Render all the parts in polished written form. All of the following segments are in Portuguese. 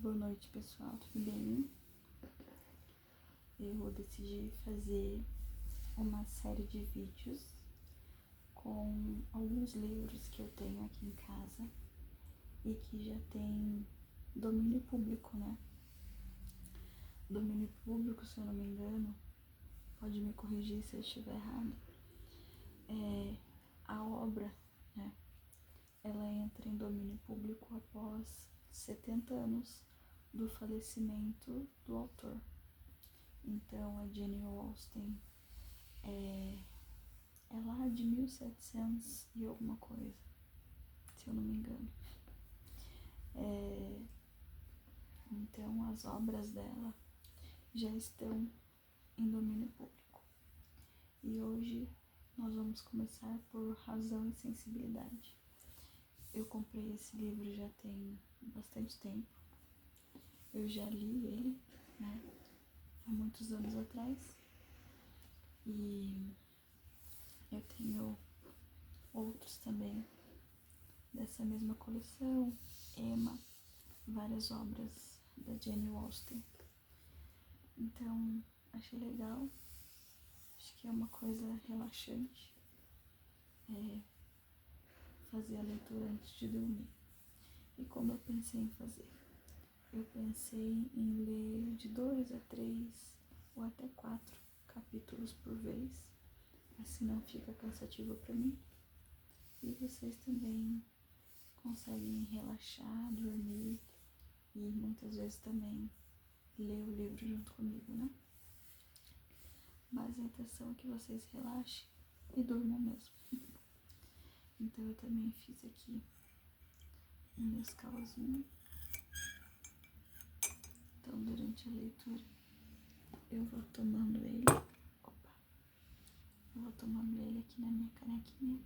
Boa noite, pessoal, tudo bem? Eu decidi fazer uma série de vídeos com alguns livros que eu tenho aqui em casa e que já tem domínio público, né? Domínio público, se eu não me engano, pode me corrigir se eu estiver errado. A obra, né? Ela entra em domínio público após 70 anos do falecimento do autor. Então, a Jane Austen é lá de 1700 e alguma coisa, se eu não me engano. Então, as obras dela já estão em domínio público. E hoje nós vamos começar por Razão e Sensibilidade. Eu comprei esse livro já tem bastante tempo. Eu já li ele, né, há muitos anos atrás. E eu tenho outros também dessa mesma coleção, Emma, várias obras da Jane Austen. Então, achei legal. Acho que é uma coisa relaxante fazer a leitura antes de dormir. E como eu pensei em fazer? Eu pensei em ler de 2 a 3 ou até 4 capítulos por vez, assim não fica cansativo para mim. E vocês também conseguem relaxar, dormir e muitas vezes também ler o livro junto comigo, né? Mas a intenção é que vocês relaxem e durmam mesmo. Então eu também fiz aqui um Nescauzinho. Então durante a leitura eu vou tomando ele. Eu vou tomando ele aqui na minha canequinha.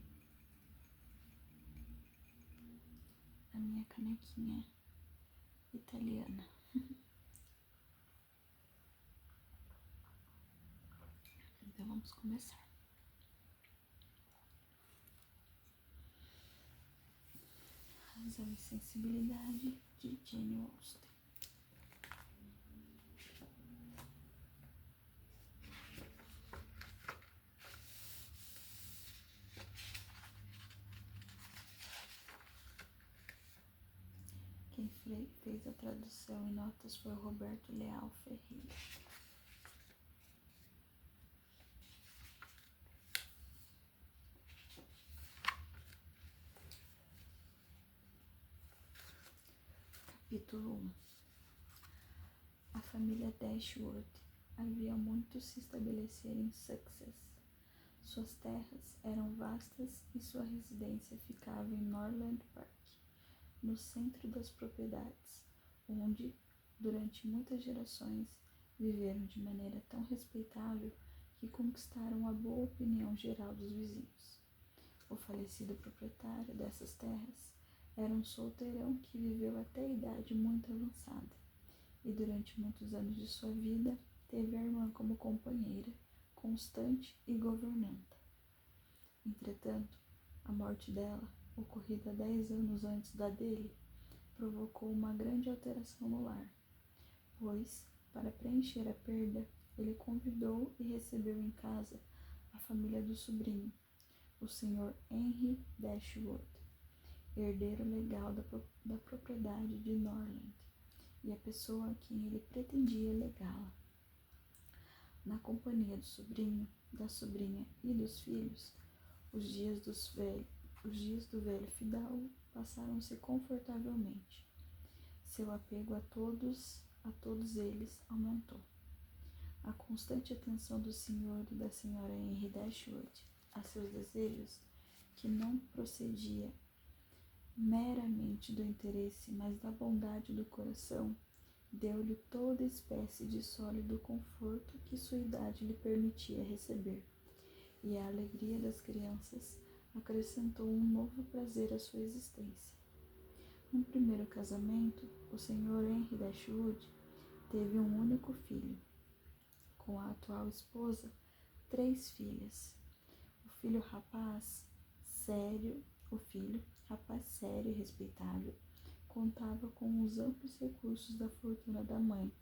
A minha canequinha italiana. Então vamos começar. Razão e Sensibilidade, de Jane Austen. Quem fez a tradução e notas foi o Roberto Leal Ferreira. Capítulo 1. A família Dashwood havia muito se estabelecer em Sussex. Suas terras eram vastas e sua residência ficava em Norland Park, no centro das propriedades, onde, durante muitas gerações, viveram de maneira tão respeitável que conquistaram a boa opinião geral dos vizinhos. O falecido proprietário dessas terras era um solteirão que viveu até a idade muito avançada, e durante muitos anos de sua vida teve a irmã como companheira, constante e governanta. Entretanto, a morte dela, ocorrida 10 anos antes da dele, provocou uma grande alteração no lar, pois, para preencher a perda, ele convidou e recebeu em casa a família do sobrinho, o Sr. Henry Dashwood, herdeiro legal da propriedade de Norland, e a pessoa a quem ele pretendia legá-la. Na companhia do sobrinho, da sobrinha e dos filhos, os dias do velho fidalgo passaram-se confortavelmente. Seu apego a todos eles aumentou. A constante atenção do Sr. e da Sra. Henry Dashwood a seus desejos, que não procedia meramente do interesse, mas da bondade do coração, deu-lhe toda espécie de sólido conforto que sua idade lhe permitia receber, e a alegria das crianças acrescentou um novo prazer à sua existência. No primeiro casamento, o Sr. Henry Dashwood teve um único filho. Com a atual esposa, 3 filhas. O filho rapaz sério e respeitável, contava com os amplos recursos da fortuna da mãe,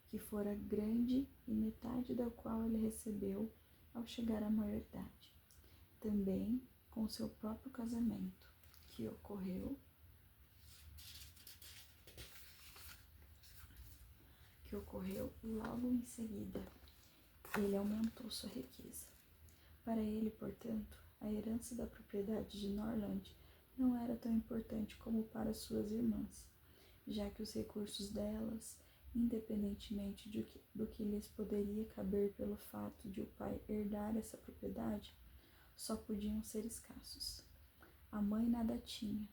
que fora grande e metade da qual ele recebeu ao chegar à maioridade. Também com seu próprio casamento, que ocorreu logo em seguida. Ele aumentou sua riqueza. Para ele, portanto, a herança da propriedade de Norland não era tão importante como para suas irmãs, já que os recursos delas, independentemente do que lhes poderia caber pelo fato de o pai herdar essa propriedade, só podiam ser escassos. A mãe nada tinha,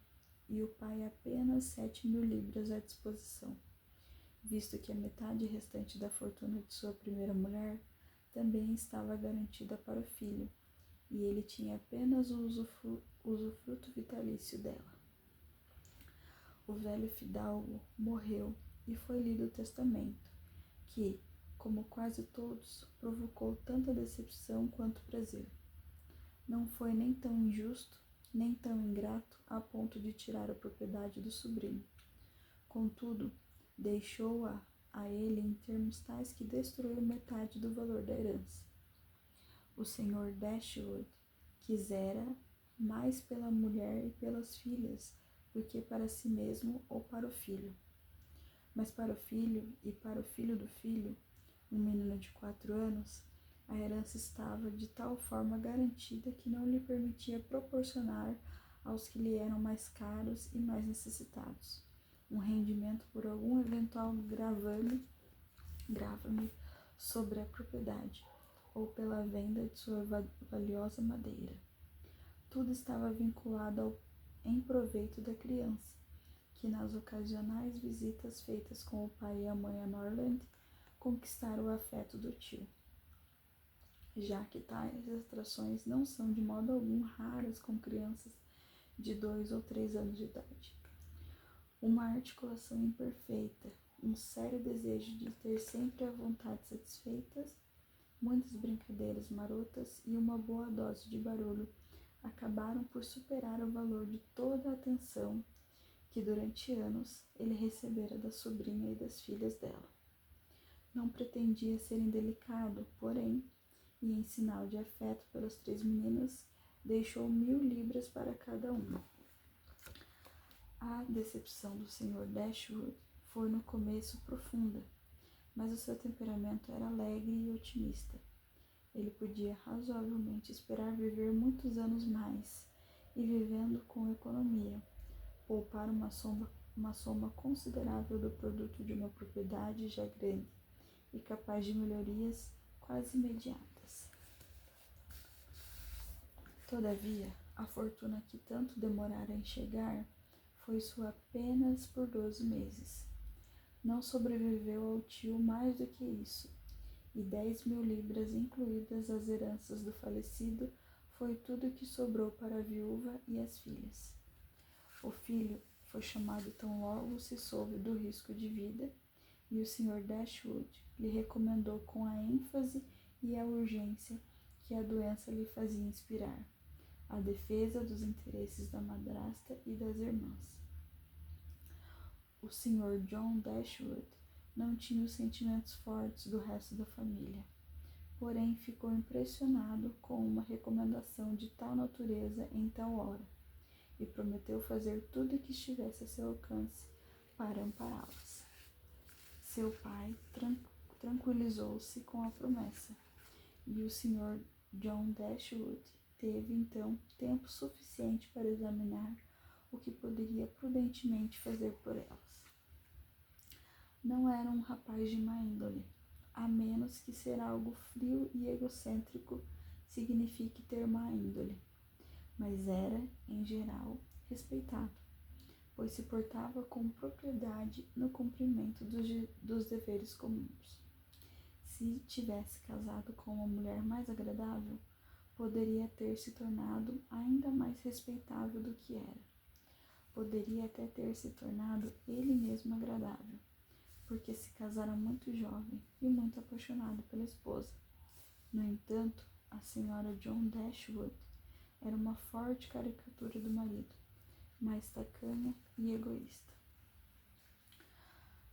e o pai apenas 7.000 libras à disposição, visto que a metade restante da fortuna de sua primeira mulher também estava garantida para o filho, e ele tinha apenas o usufruto vitalício dela. O velho fidalgo morreu e foi lido o testamento, que, como quase todos, provocou tanta decepção quanto prazer. Não foi nem tão injusto, nem tão ingrato a ponto de tirar a propriedade do sobrinho. Contudo, deixou-a a ele em termos tais que destruiu metade do valor da herança. O Sr. Dashwood quisera mais pela mulher e pelas filhas do que para si mesmo ou para o filho. Mas para o filho e para o filho do filho, um menino de 4 anos, a herança estava de tal forma garantida que não lhe permitia proporcionar aos que lhe eram mais caros e mais necessitados um rendimento por algum eventual gravame sobre a propriedade, ou pela venda de sua valiosa madeira. Tudo estava vinculado em proveito da criança, que nas ocasionais visitas feitas com o pai e a mãe a Norland, conquistara o afeto do tio, já que tais atrações não são de modo algum raras com crianças de 2 ou 3 anos de idade. Uma articulação imperfeita, um sério desejo de ter sempre a vontade satisfeitas, muitas brincadeiras marotas e uma boa dose de barulho acabaram por superar o valor de toda a atenção que durante anos ele recebera da sobrinha e das filhas dela. Não pretendia ser indelicado, porém, e em sinal de afeto pelas 3 meninas, deixou 1.000 libras para cada uma. A decepção do Sr. Dashwood foi no começo profunda, mas o seu temperamento era alegre e otimista. Ele podia razoavelmente esperar viver muitos anos mais, e vivendo com economia, poupar uma soma considerável do produto de uma propriedade já grande e capaz de melhorias quase imediatas. Todavia, a fortuna que tanto demorara em chegar foi sua apenas por 12 meses. Não sobreviveu ao tio mais do que isso, e 10.000 libras, incluídas as heranças do falecido, foi tudo o que sobrou para a viúva e as filhas. O filho foi chamado tão logo se soube do risco de vida, e o Sr. Dashwood lhe recomendou com a ênfase e a urgência que a doença lhe fazia inspirar a defesa dos interesses da madrasta e das irmãs. O Sr. John Dashwood não tinha os sentimentos fortes do resto da família, porém ficou impressionado com uma recomendação de tal natureza em tal hora, e prometeu fazer tudo o que estivesse a seu alcance para ampará-las. Seu pai tranquilizou-se com a promessa, e o Sr. John Dashwood teve, então, tempo suficiente para examinar o que poderia prudentemente fazer por elas. Não era um rapaz de má índole, a menos que ser algo frio e egocêntrico signifique ter má índole, mas era, em geral, respeitado, pois se portava com propriedade no cumprimento dos deveres comuns. Se tivesse casado com uma mulher mais agradável, poderia ter se tornado ainda mais respeitável do que era. Poderia até ter se tornado ele mesmo agradável, porque se casara muito jovem e muito apaixonado pela esposa. No entanto, a senhora John Dashwood era uma forte caricatura do marido, mais tacanha e egoísta.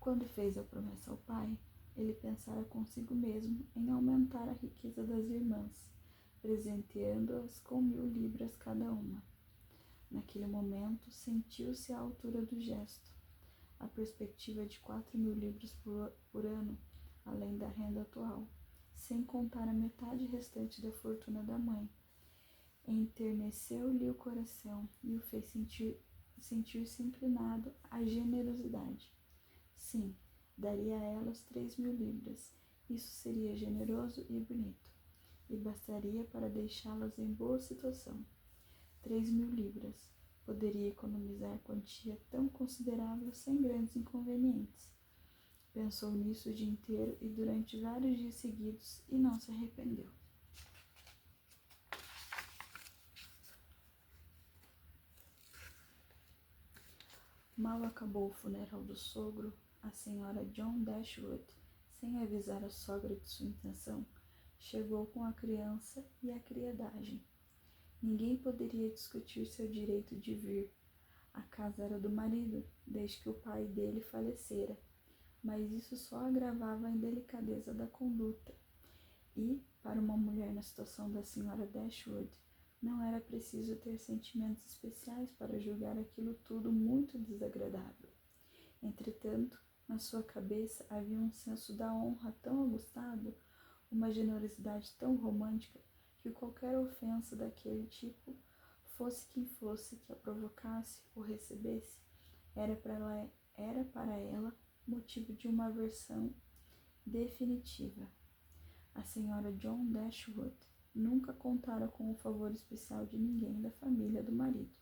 Quando fez a promessa ao pai, ele pensara consigo mesmo em aumentar a riqueza das irmãs, presenteando-as com 1.000 libras cada uma. Naquele momento, sentiu-se à altura do gesto. A perspectiva de 4.000 libras por ano, além da renda atual, sem contar a metade restante da fortuna da mãe, enterneceu-lhe o coração e o fez sentir-se inclinado à generosidade. Sim, daria a elas 3.000 libras. Isso seria generoso e bonito, e bastaria para deixá-las em boa situação. 3.000 libras. Poderia economizar quantia tão considerável sem grandes inconvenientes. Pensou nisso o dia inteiro e durante vários dias seguidos e não se arrependeu. Mal acabou o funeral do sogro, a senhora John Dashwood, sem avisar a sogra de sua intenção, chegou com a criança e a criadagem. Ninguém poderia discutir seu direito de vir. A casa era do marido, desde que o pai dele falecera, mas isso só agravava a indelicadeza da conduta. E, para uma mulher na situação da senhora Dashwood, não era preciso ter sentimentos especiais para julgar aquilo tudo muito desagradável. Entretanto, na sua cabeça havia um senso da honra tão aguçado, uma generosidade tão romântica, que qualquer ofensa daquele tipo, fosse quem fosse que a provocasse ou recebesse, era para ela motivo de uma aversão definitiva. A senhora John Dashwood nunca contara com o favor especial de ninguém da família do marido,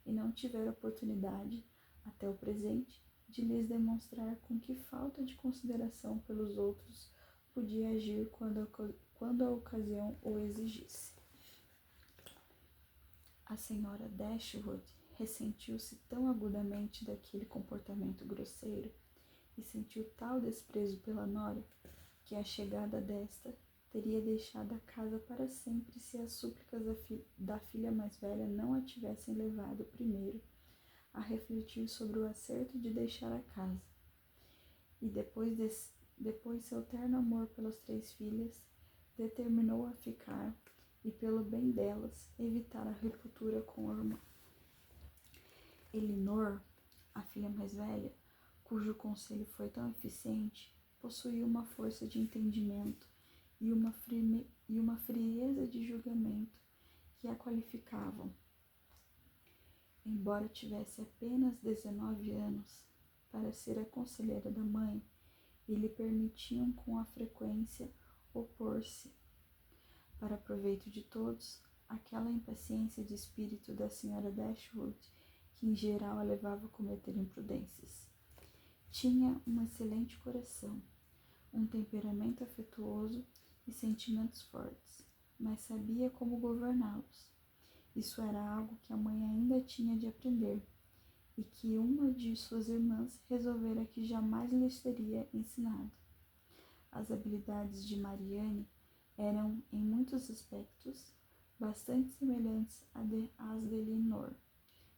e não tivera oportunidade, até o presente, de lhes demonstrar com que falta de consideração pelos outros podia agir quando a ocasião o exigisse. A senhora Dashwood ressentiu-se tão agudamente daquele comportamento grosseiro e sentiu tal desprezo pela nora, que a chegada desta teria deixado a casa para sempre se as súplicas da filha mais velha não a tivessem levado primeiro a refletir sobre o acerto de deixar a casa. E depois seu terno amor pelas 3 filhas, determinou a ficar e, pelo bem delas, evitar a ruptura com o irmão. Elinor, a filha mais velha, cujo conselho foi tão eficiente, possuía uma força de entendimento e uma frieza de julgamento que a qualificavam. Embora tivesse apenas 19 anos, para ser a conselheira da mãe, e lhe permitiam com a frequência opor-se, para proveito de todos, aquela impaciência de espírito da senhora Dashwood, que em geral a levava a cometer imprudências. Tinha um excelente coração, um temperamento afetuoso e sentimentos fortes, mas sabia como governá-los. Isso era algo que a mãe ainda tinha de aprender, e que uma de suas irmãs resolvera que jamais lhes teria ensinado. As habilidades de Marianne eram, em muitos aspectos, bastante semelhantes às de Elinor.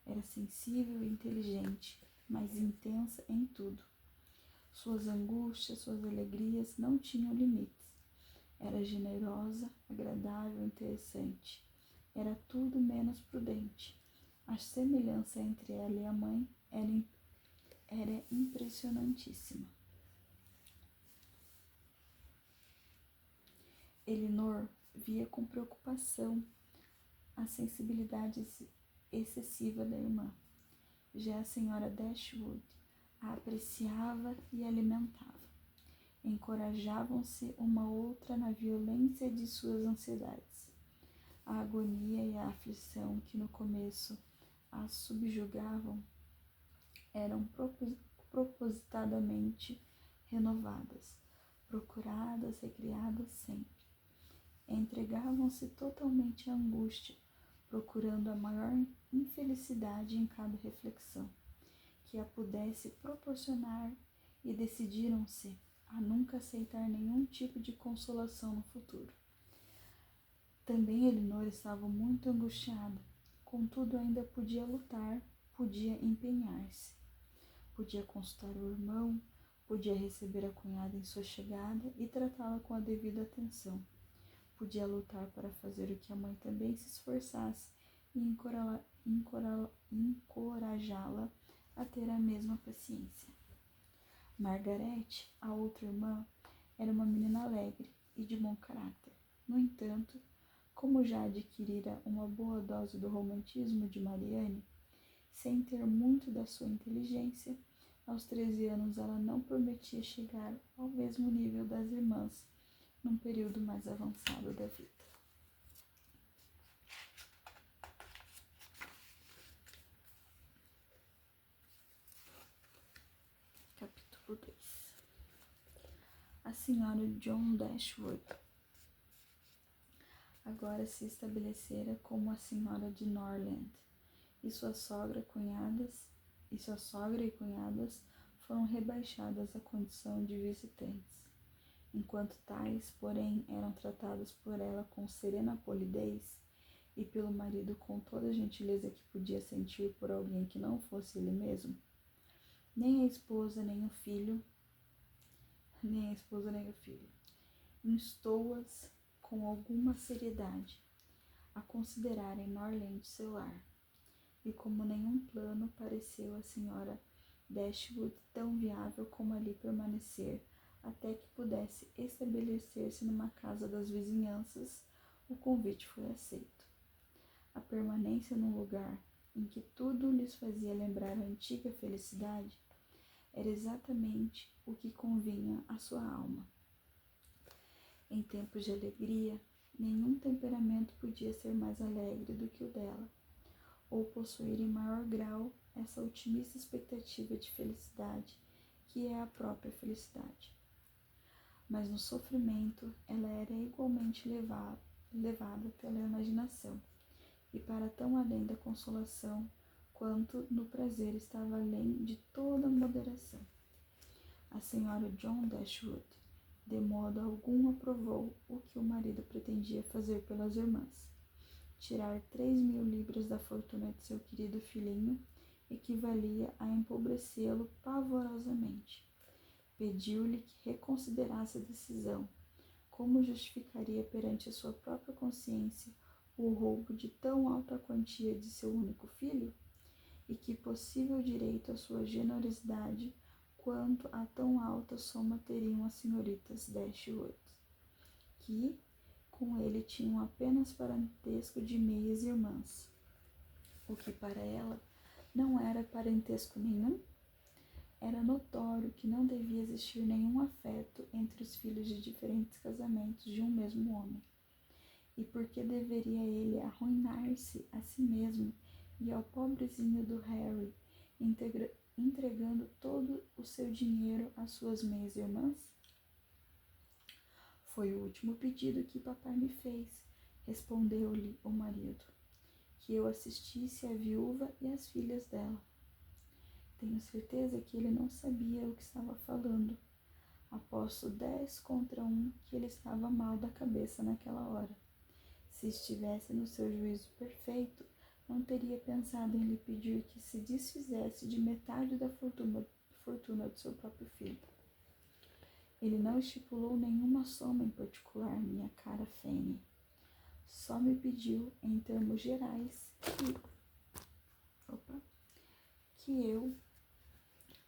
Era sensível e inteligente, mas intensa em tudo. Suas angústias, suas alegrias não tinham limites. Era generosa, agradável, interessante. Era tudo menos prudente. A semelhança entre ela e a mãe era impressionantíssima. Elinor via com preocupação a sensibilidade excessiva da irmã. Já a senhora Dashwood a apreciava e alimentava. Encorajavam-se uma outra na violência de suas ansiedades. A agonia e a aflição que no começo as subjugavam eram propositadamente renovadas, procuradas, recriadas sempre. Entregavam-se totalmente à angústia, procurando a maior infelicidade em cada reflexão que a pudesse proporcionar, e decidiram-se a nunca aceitar nenhum tipo de consolação no futuro. Também Elinor estava muito angustiada, contudo ainda podia lutar, podia empenhar-se. Podia consultar o irmão, Podia receber a cunhada em sua chegada e tratá-la com a devida atenção. Podia lutar para fazer o que a mãe também se esforçasse e encorajá-la a ter a mesma paciência. Margarete, a outra irmã, era uma menina alegre e de bom caráter. No entanto, como já adquirira uma boa dose do romantismo de Marianne, sem ter muito da sua inteligência, aos 13 anos ela não prometia chegar ao mesmo nível das irmãs num período mais avançado da vida. Capítulo 2. A senhora John Dashwood agora se estabelecera como a senhora de Norland, e sua sogra e cunhadas foram rebaixadas à condição de visitantes. Enquanto tais, porém, eram tratadas por ela com serena polidez e pelo marido com toda a gentileza que podia sentir por alguém que não fosse ele mesmo, nem a esposa nem o filho, instou-as com alguma seriedade a considerarem Norland seu lar, e como nenhum plano pareceu à senhora Dashwood tão viável como ali permanecer até que pudesse estabelecer-se numa casa das vizinhanças, o convite foi aceito. A permanência num lugar em que tudo lhes fazia lembrar a antiga felicidade era exatamente o que convinha à sua alma. Em tempos de alegria, nenhum temperamento podia ser mais alegre do que o dela, ou possuir em maior grau essa otimista expectativa de felicidade, que é a própria felicidade. Mas no sofrimento ela era igualmente levada pela imaginação, e para tão além da consolação, quanto no prazer estava além de toda moderação. A senhora John Dashwood, de modo algum, aprovou o que o marido pretendia fazer pelas irmãs. Tirar 3.000 libras da fortuna de seu querido filhinho equivalia a empobrecê-lo pavorosamente. Pediu-lhe que reconsiderasse a decisão. Como justificaria perante a sua própria consciência o roubo de tão alta quantia de seu único filho? E que possível direito à sua generosidade quanto a tão alta soma teriam as senhoritas Dashwood, que com ele tinham apenas parentesco de meias irmãs, o que para ela não era parentesco nenhum? Era notório que não devia existir nenhum afeto entre os filhos de diferentes casamentos de um mesmo homem. E por que deveria ele arruinar-se a si mesmo e ao pobrezinho do Harry, entregando todo o seu dinheiro às suas meias irmãs? Foi o último pedido que papai me fez, respondeu-lhe o marido, que eu assistisse a viúva e as filhas dela. Tenho certeza que ele não sabia o que estava falando. Aposto 10 contra 1 que ele estava mal da cabeça naquela hora. Se estivesse no seu juízo perfeito, não teria pensado em lhe pedir que se desfizesse de metade da fortuna do seu próprio filho. Ele não estipulou nenhuma soma em particular, minha cara Fanny. Só me pediu, em termos gerais, que eu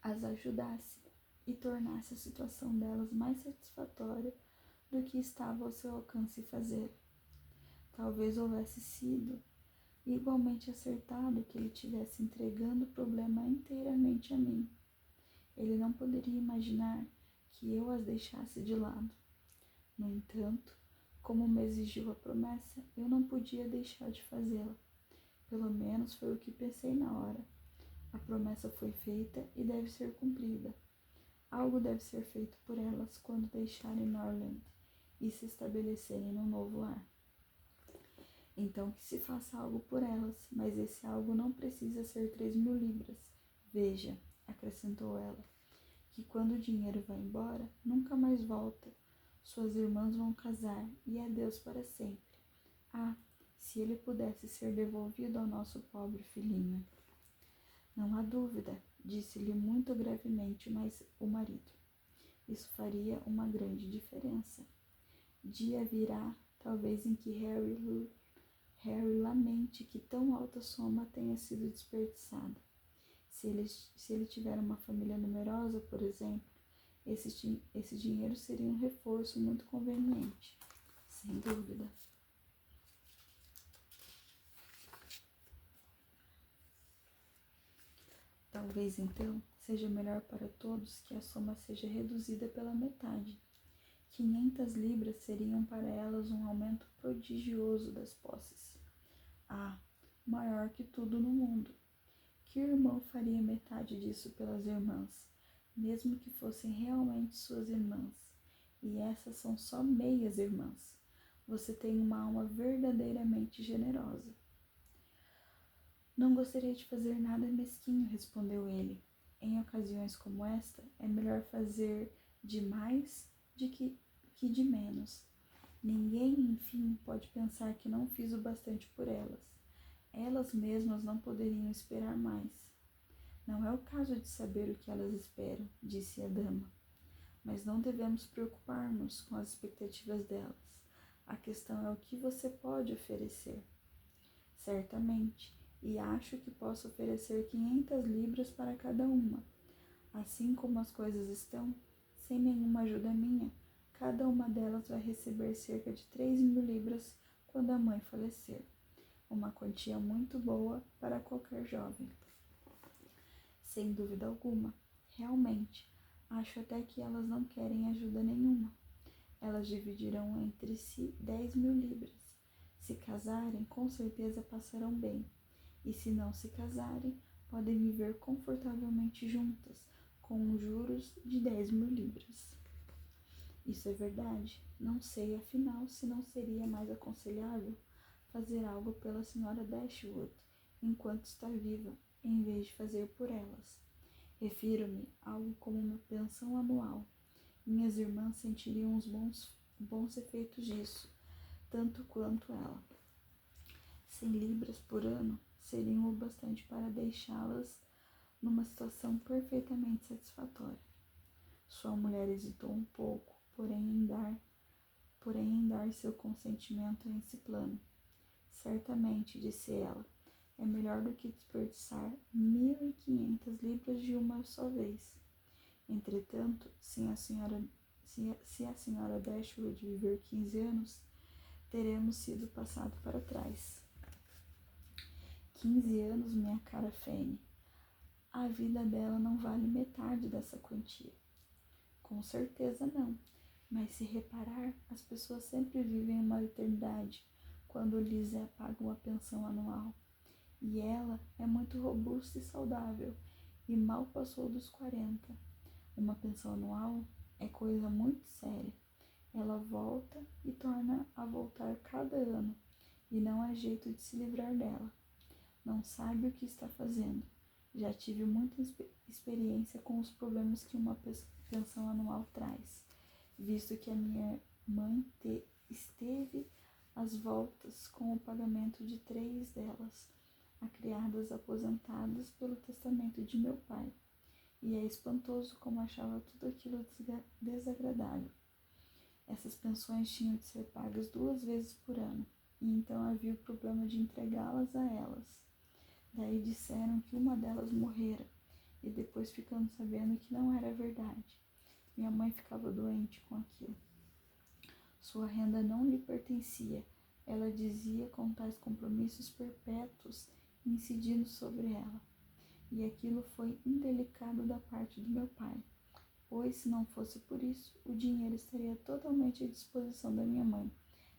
as ajudasse e tornasse a situação delas mais satisfatória do que estava ao seu alcance fazer. Talvez houvesse sido igualmente acertado que ele tivesse entregando o problema inteiramente a mim. Ele não poderia imaginar que eu as deixasse de lado. No entanto, como me exigiu a promessa, eu não podia deixar de fazê-la. Pelo menos foi o que pensei na hora. A promessa foi feita e deve ser cumprida. Algo deve ser feito por elas quando deixarem Norland e se estabelecerem no novo lar. Então que se faça algo por elas, mas esse algo não precisa ser 3.000 libras. Veja, acrescentou ela, que quando o dinheiro vai embora, nunca mais volta. Suas irmãs vão casar e adeus para sempre. Ah, se ele pudesse ser devolvido ao nosso pobre filhinho. Não há dúvida, disse-lhe muito gravemente o marido. Isso faria uma grande diferença. Dia virá, talvez, em que Harry lamente que tão alta soma tenha sido desperdiçada. Se ele tiver uma família numerosa, por exemplo, esse dinheiro seria um reforço muito conveniente, sem dúvida. Talvez então seja melhor para todos que a soma seja reduzida pela metade. 500 libras seriam para elas um aumento prodigioso das posses. Maior que tudo no mundo. Que irmão faria metade disso pelas irmãs, mesmo que fossem realmente suas irmãs? E essas são só meias irmãs. Você tem uma alma verdadeiramente generosa. Não gostaria de fazer nada mesquinho, respondeu ele. Em ocasiões como esta, é melhor fazer de mais que de menos. Ninguém, enfim, pode pensar que não fiz o bastante por elas. Elas mesmas não poderiam esperar mais. Não é o caso de saber o que elas esperam, disse a dama. Mas não devemos preocupar-nos com as expectativas delas. A questão é o que você pode oferecer. Certamente, e acho que posso oferecer 500 libras para cada uma. Assim como as coisas estão, sem nenhuma ajuda minha, cada uma delas vai receber cerca de 3.000 libras quando a mãe falecer. Uma quantia muito boa para qualquer jovem. Sem dúvida alguma. Realmente, acho até que elas não querem ajuda nenhuma. Elas dividirão entre si 10.000 libras. Se casarem, com certeza passarão bem. E se não se casarem, podem viver confortavelmente juntas, com juros de 10.000 libras. Isso é verdade. Não sei, afinal, se não seria mais aconselhável fazer algo pela senhora Dashwood enquanto está viva, em vez de fazer por elas. Refiro-me a algo como uma pensão anual. Minhas irmãs sentiriam os bons efeitos disso, tanto quanto ela. 100 libras por ano seriam o bastante para deixá-las numa situação perfeitamente satisfatória. Sua mulher hesitou um pouco, porém em dar seu consentimento a esse plano. Certamente, disse ela, é melhor do que desperdiçar 1.500 libras de uma só vez. Entretanto, se a senhora Dashwood viver 15 anos, teremos sido passado para trás. 15 anos, minha cara Fanny. A vida dela não vale metade dessa quantia. Com certeza não, mas se reparar, as pessoas sempre vivem uma eternidade quando lhes é paga uma pensão anual. E ela é muito robusta e saudável, e mal passou dos 40. Uma pensão anual é coisa muito séria. Ela volta e torna a voltar cada ano, e não há jeito de se livrar dela. Não sabe o que está fazendo. Já tive muita experiência com os problemas que uma pensão anual traz, visto que a minha mãe esteve às voltas com o pagamento de 3 delas, a criadas aposentadas pelo testamento de meu pai, e é espantoso como achava tudo aquilo desagradável. Essas pensões tinham de ser pagas 2 vezes por ano, e então havia o problema de entregá-las a elas. Daí disseram que uma delas morrera, e depois ficamos sabendo que não era verdade. Minha mãe ficava doente com aquilo. Sua renda não lhe pertencia. Ela dizia com tais compromissos perpétuos incidindo sobre ela. E aquilo foi indelicado da parte do meu pai, pois, se não fosse por isso, o dinheiro estaria totalmente à disposição da minha mãe,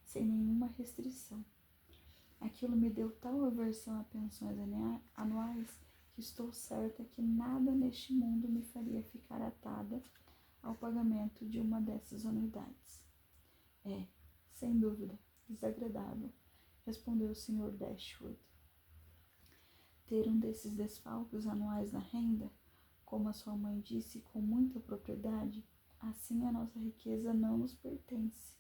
sem nenhuma restrição. Aquilo me deu tal aversão a pensões anuais que estou certa que nada neste mundo me faria ficar atada ao pagamento de uma dessas anuidades. É, sem dúvida, desagradável, respondeu o Sr. Dashwood. Ter um desses desfalques anuais na renda, como a sua mãe disse com muita propriedade, assim a nossa riqueza não nos pertence.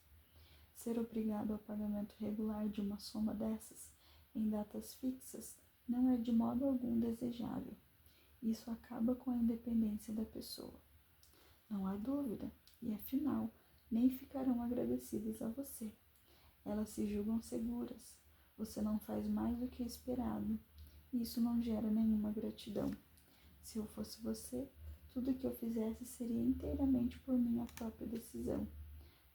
Ser obrigado ao pagamento regular de uma soma dessas, em datas fixas, não é de modo algum desejável. Isso acaba com a independência da pessoa. Não há dúvida, e afinal, nem ficarão agradecidas a você. Elas se julgam seguras. Você não faz mais do que esperado. E isso não gera nenhuma gratidão. Se eu fosse você, tudo que eu fizesse seria inteiramente por minha própria decisão.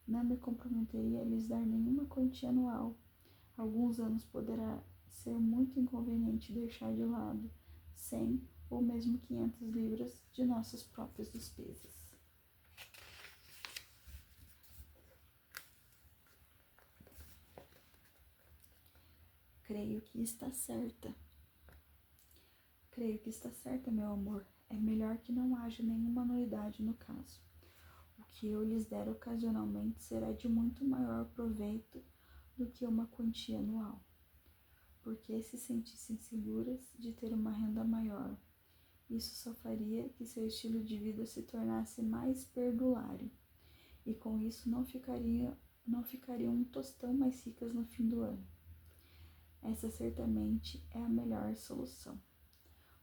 Não me comprometeria a lhes dar nenhuma quantia anual. Alguns anos poderá ser muito inconveniente deixar de lado 100 ou mesmo 500 libras de nossas próprias despesas. Creio que está certa. Creio que está certa, meu amor. É melhor que não haja nenhuma anuidade no caso. O que eu lhes der ocasionalmente será de muito maior proveito do que uma quantia anual. Porque se sentissem seguras de ter uma renda maior, isso só faria que seu estilo de vida se tornasse mais perdulário. E com isso não ficariam um tostão mais ricas no fim do ano. Essa certamente é a melhor solução.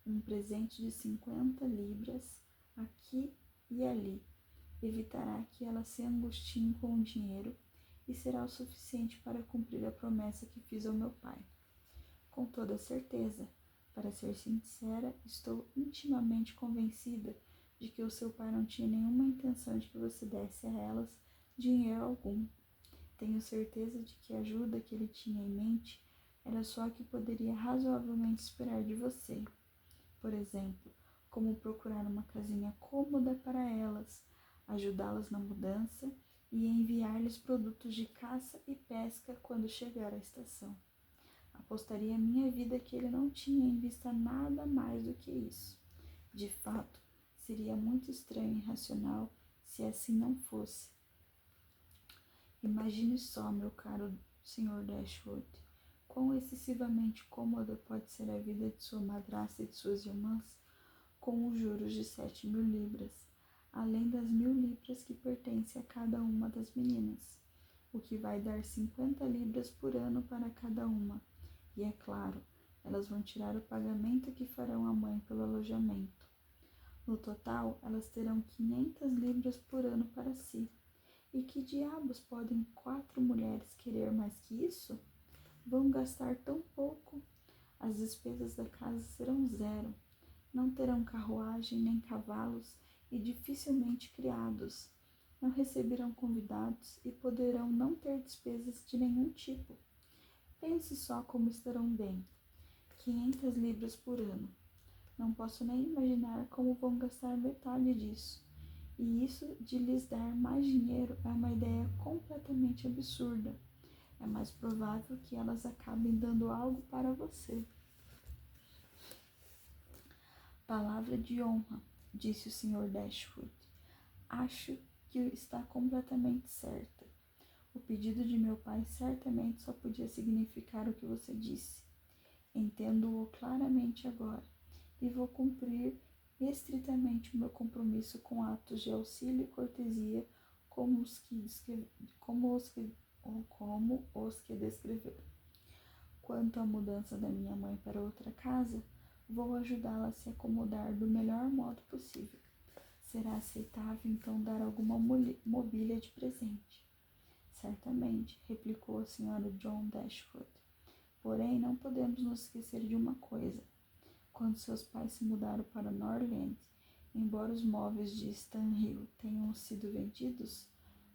Um presente de 50 libras aqui e ali evitará que elas se angustiem com o dinheiro e será o suficiente para cumprir a promessa que fiz ao meu pai. Com toda certeza, para ser sincera, estou intimamente convencida de que o seu pai não tinha nenhuma intenção de que você desse a elas dinheiro algum. Tenho certeza de que a ajuda que ele tinha em mente era só a que poderia razoavelmente esperar de você. Por exemplo, como procurar uma casinha cômoda para elas, ajudá-las na mudança e enviar-lhes produtos de caça e pesca quando chegar à estação. Apostaria minha vida que ele não tinha em vista nada mais do que isso. De fato, seria muito estranho e irracional se assim não fosse. Imagine só, meu caro Sr. Dashwood, quão excessivamente cômoda pode ser a vida de sua madrasta e de suas irmãs com os juros de 7.000 libras, além das 1.000 libras que pertencem a cada uma das meninas, o que vai dar 50 libras por ano para cada uma. E é claro, elas vão tirar o pagamento que farão à mãe pelo alojamento. No total, elas terão 500 libras por ano para si. E que diabos podem 4 mulheres querer mais que isso? Vão gastar tão pouco. As despesas da casa serão zero. Não terão carruagem nem cavalos e dificilmente criados. Não receberão convidados e poderão não ter despesas de nenhum tipo. Pense só como estarão bem. 500 libras por ano. Não posso nem imaginar como vão gastar metade disso. E isso de lhes dar mais dinheiro é uma ideia completamente absurda. É mais provável que elas acabem dando algo para você. Palavra de honra, disse o Sr. Dashwood. Acho que está completamente certa. O pedido de meu pai certamente só podia significar o que você disse. Entendo-o claramente agora e vou cumprir estritamente o meu compromisso com atos de auxílio e cortesia como os que descreveu. Quanto à mudança da minha mãe para outra casa, vou ajudá-la a se acomodar do melhor modo possível. Será aceitável então dar alguma mobília de presente? Certamente, replicou a Sra. John Dashwood. Porém, não podemos nos esquecer de uma coisa. Quando seus pais se mudaram para Norland, embora os móveis de Stanhill tenham sido vendidos,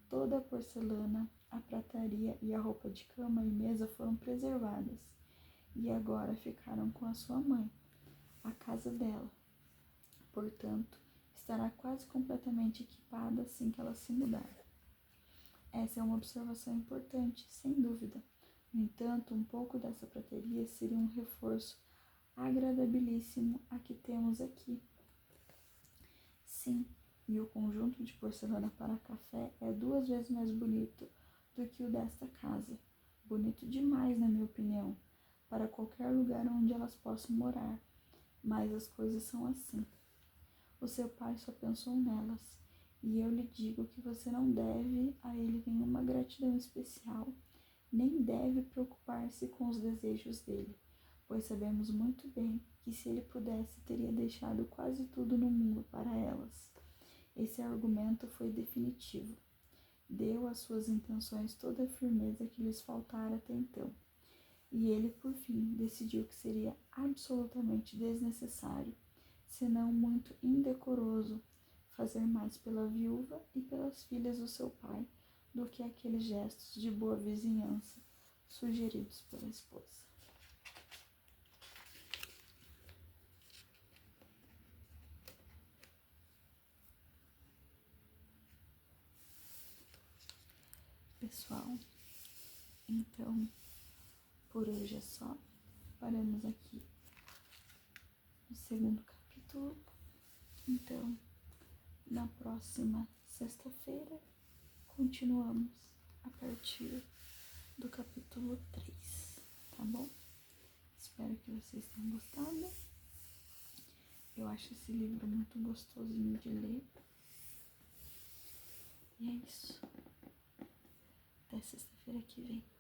toda a porcelana, a prataria e a roupa de cama e mesa foram preservadas, e agora ficaram com a sua mãe, a casa dela. Portanto, estará quase completamente equipada assim que ela se mudar. Essa é uma observação importante, sem dúvida. No entanto, um pouco dessa prateria seria um reforço agradabilíssimo a que temos aqui. Sim, e o conjunto de porcelana para café é 2 vezes mais bonito do que o desta casa. Bonito demais, na minha opinião, para qualquer lugar onde elas possam morar. Mas as coisas são assim. O seu pai só pensou nelas, e eu lhe digo que você não deve a ele nenhuma gratidão especial, nem deve preocupar-se com os desejos dele, pois sabemos muito bem que se ele pudesse teria deixado quase tudo no mundo para elas. Esse argumento foi definitivo. Deu às suas intenções toda a firmeza que lhes faltara até então. E ele, por fim, decidiu que seria absolutamente desnecessário, senão muito indecoroso, fazer mais pela viúva e pelas filhas do seu pai do que aqueles gestos de boa vizinhança sugeridos pela esposa. Pessoal, então por hoje é só. Paramos aqui no segundo capítulo. Então, na próxima sexta-feira, continuamos a partir do capítulo 3, tá bom? Espero que vocês tenham gostado. Eu acho esse livro muito gostosinho de ler. E é isso. Até sexta-feira que vem.